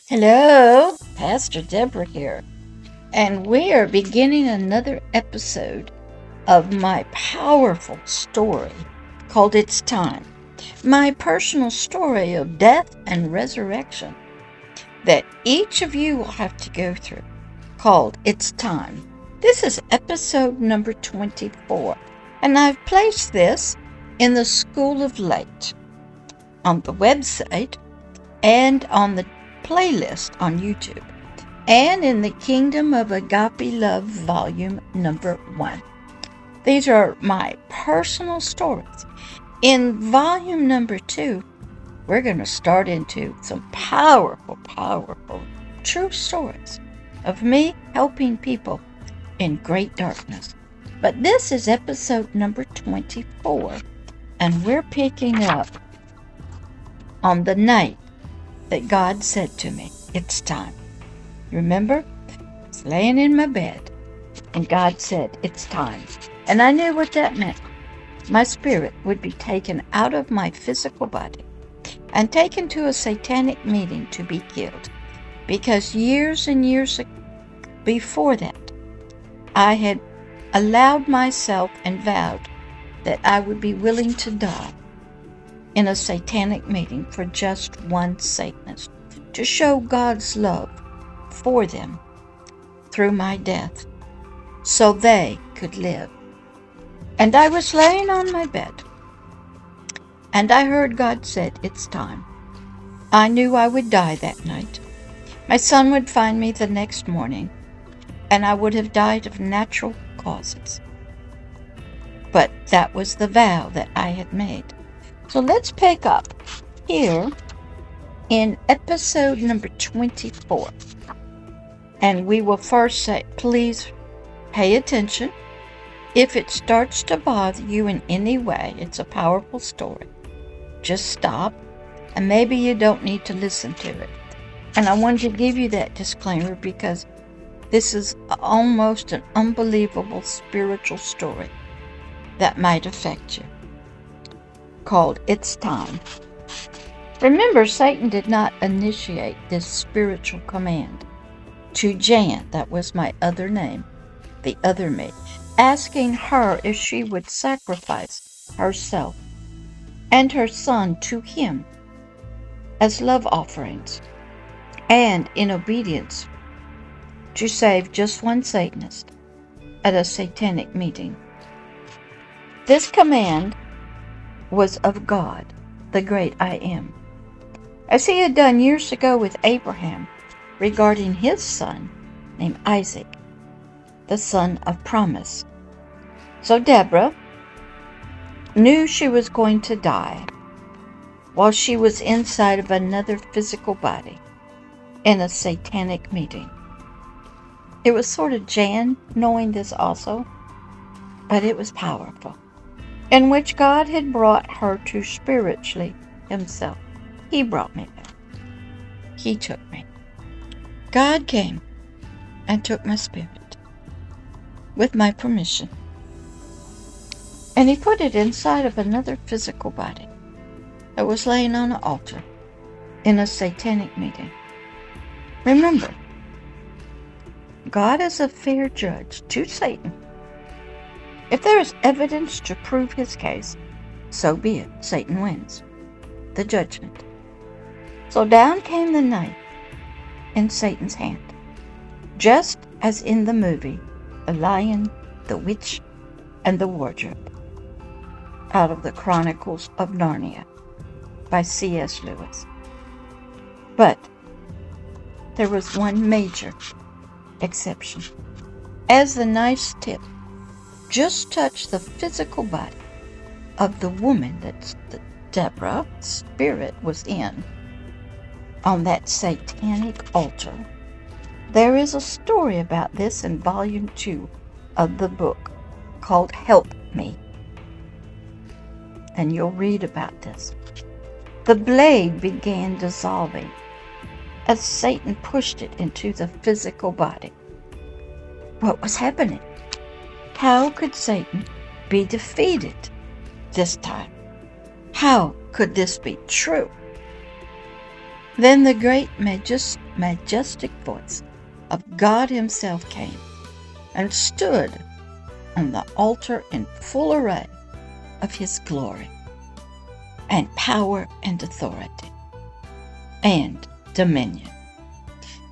Hello, Pastor Deborah here, and we are beginning another episode of my powerful story called It's Time. My personal story of death and resurrection that each of you will have to go through, called It's Time. This is episode number 24, and I've placed this in the School of Late on the website and on the playlist on YouTube, and in the Kingdom of Agape Love volume number 1. These are my personal stories. In volume number 2, we're going to start into some powerful true stories of me helping people in great darkness. But this is episode number 24, and we're picking up on the night that God said to me, "It's time." Remember? I was laying in my bed, and God said, "It's time." And I knew what that meant. My spirit would be taken out of my physical body and taken to a satanic meeting to be killed. Because years and years before that, I had allowed myself and vowed that I would be willing to die in a satanic meeting for just one Satanist, to show God's love for them through my death so they could live. And I was laying on my bed, and I heard God said, "It's time." I knew I would die that night. My son would find me the next morning, and I would have died of natural causes. But that was the vow that I had made. So let's pick up here in episode number 24. And we will first say, please pay attention. If it starts to bother you in any way, it's a powerful story. Just stop, and maybe you don't need to listen to it. And I wanted to give you that disclaimer because this is almost an unbelievable spiritual story that might affect you, called "It's Time." Remember, Satan did not initiate this spiritual command to Jan, that was my other name, the other me, asking her if she would sacrifice herself and her son to him as love offerings, and in obedience to save just one Satanist at a satanic meeting. This command was of God, the great I Am, as he had done years ago with Abraham regarding his son named Isaac, the son of promise. So Deborah knew she was going to die while she was inside of another physical body in a satanic meeting. It was sort of Jan knowing this also, but it was powerful, in which God had brought her to spiritually himself. He brought me back. He took me. God came and took my spirit with my permission, and he put it inside of another physical body that was laying on an altar in a satanic meeting. Remember, God is a fair judge to Satan. If there is evidence to prove his case, so be it. Satan wins the judgment. So down came the knife in Satan's hand, just as in the movie The Lion, the Witch, and the Wardrobe, out of the Chronicles of Narnia by C.S. Lewis. But there was one major exception. As the knife's tip just touched the physical body of the woman that Deborah's spirit was in on that satanic altar. There is a story about this in volume 2 of the book called "Help Me," and you'll read about this. The blade began dissolving as Satan pushed it into the physical body. What was happening? How could Satan be defeated this time? How could this be true? Then the great majestic voice of God himself came and stood on the altar in full array of his glory and power and authority and dominion,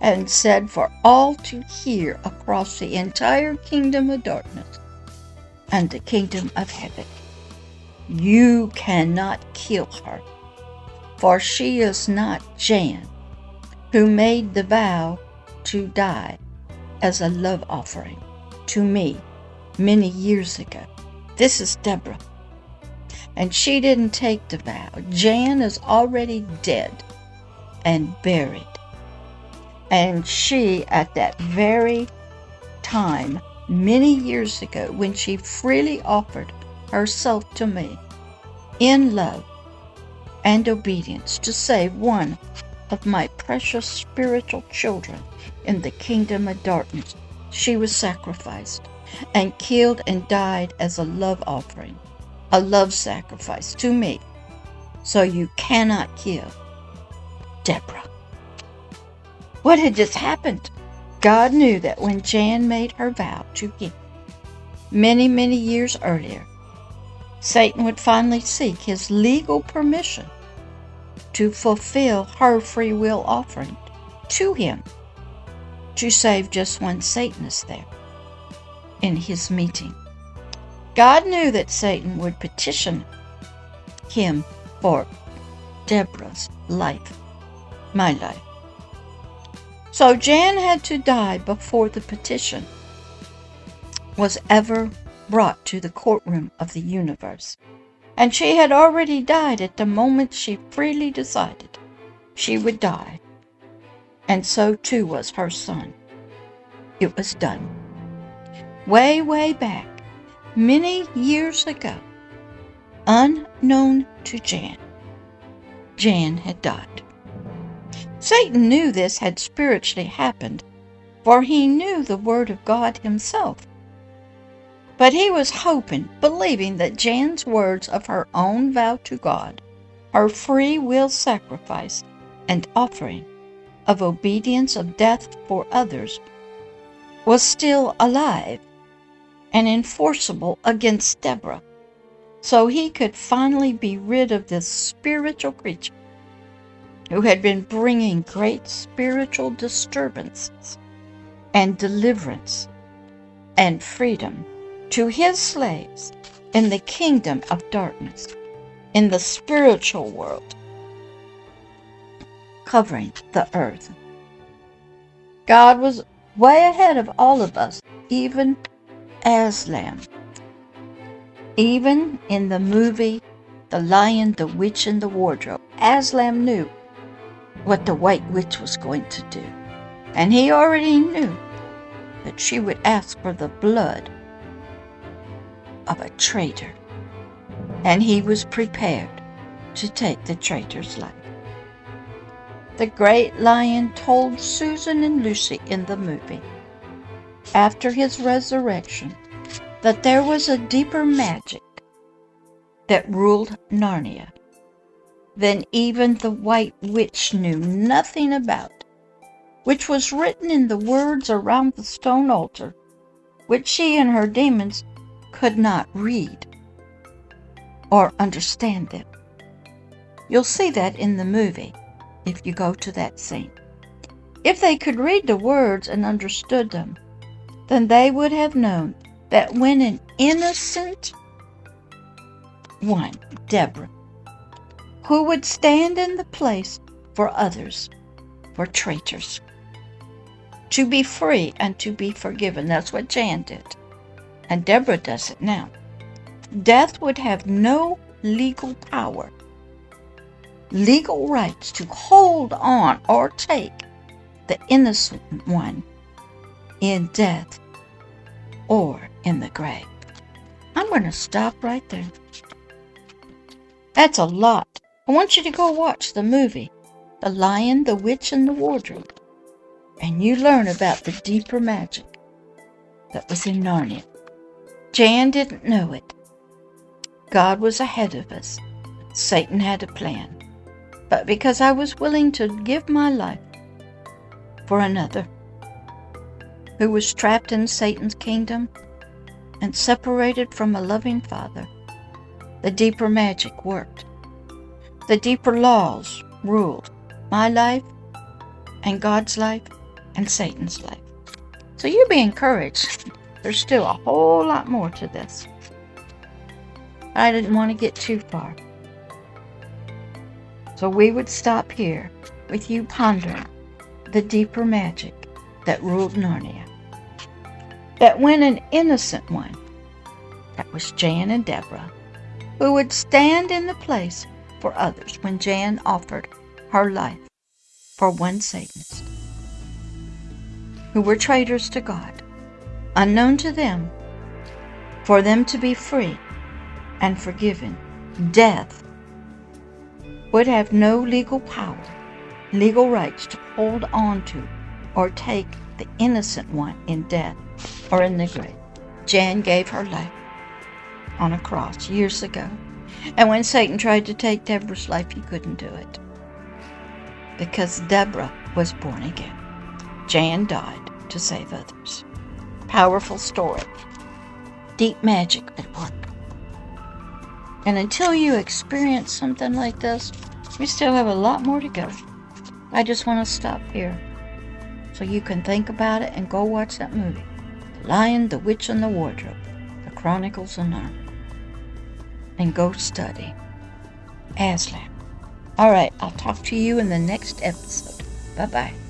and said for all to hear across the entire kingdom of darkness and the kingdom of heaven, you cannot kill her, for she is not Jan, who made the vow to die as a love offering to me many years ago. This is Deborah, and she didn't take the vow. Jan is already dead and buried, and she, at that very time, many years ago, when she freely offered herself to me in love and obedience to save one of my precious spiritual children in the kingdom of darkness, she was sacrificed and killed and died as a love offering, a love sacrifice to me. So you cannot kill Deborah. What had just happened? God knew that when Jan made her vow to him many, many years earlier, Satan would finally seek his legal permission to fulfill her free will offering to him to save just one Satanist there in his meeting. God knew that Satan would petition him for Deborah's life, my life. So Jan had to die before the petition was ever brought to the courtroom of the universe. And she had already died at the moment she freely decided she would die. And so too was her son. It was done. Way, way back, many years ago, unknown to Jan, Jan had died. Satan knew this had spiritually happened, for he knew the Word of God himself. But he was hoping, believing that Jan's words of her own vow to God, her free will sacrifice and offering of obedience of death for others, was still alive and enforceable against Deborah, so he could finally be rid of this spiritual creature who had been bringing great spiritual disturbances and deliverance and freedom to his slaves in the kingdom of darkness, in the spiritual world, covering the earth. God was way ahead of all of us, even Aslan. Even in the movie The Lion, the Witch, and the Wardrobe, Aslan knew what the White Witch was going to do. And he already knew that she would ask for the blood of a traitor. And he was prepared to take the traitor's life. The great lion told Susan and Lucy in the movie, after his resurrection, that there was a deeper magic that ruled Narnia than even the White Witch knew nothing about, which was written in the words around the stone altar, which she and her demons could not read or understand them. You'll see that in the movie if you go to that scene. If they could read the words and understood them, then they would have known that when an innocent one, Deborah, who would stand in the place for others, for traitors, to be free and to be forgiven. That's what Jan did. And Deborah does it now. Death would have no legal power, legal rights to hold on or take the innocent one in death or in the grave. I'm going to stop right there. That's a lot. I want you to go watch the movie, The Lion, the Witch, and the Wardrobe, and you learn about the deeper magic that was in Narnia. Jan didn't know it. God was ahead of us. Satan had a plan. but because I was willing to give my life for another who was trapped in Satan's kingdom and separated from a loving Father. The deeper magic worked. The deeper laws ruled my life and God's life and Satan's life. So you be encouraged. There's still a whole lot more to this. I didn't want to get too far. So we would stop here with you pondering the deeper magic that ruled Narnia. That when an innocent one, that was Jan and Deborah, who would stand in the place for others when Jan offered her life for one Satanist, who were traitors to God, unknown to them, for them to be free and forgiven, death would have no legal power, legal rights to hold on to or take the innocent one in death or in the grave. Jan gave her life on a cross years ago. And when Satan tried to take Deborah's life, he couldn't do it. Because Deborah was born again. Jan died to save others. Powerful story. Deep magic at work. And until you experience something like this, we still have a lot more to go. I just want to stop here so you can think about it and go watch that movie. The Lion, the Witch, and the Wardrobe. The Chronicles of Narnia. And go study Aslan. All right, I'll talk to you in the next episode. Bye-bye.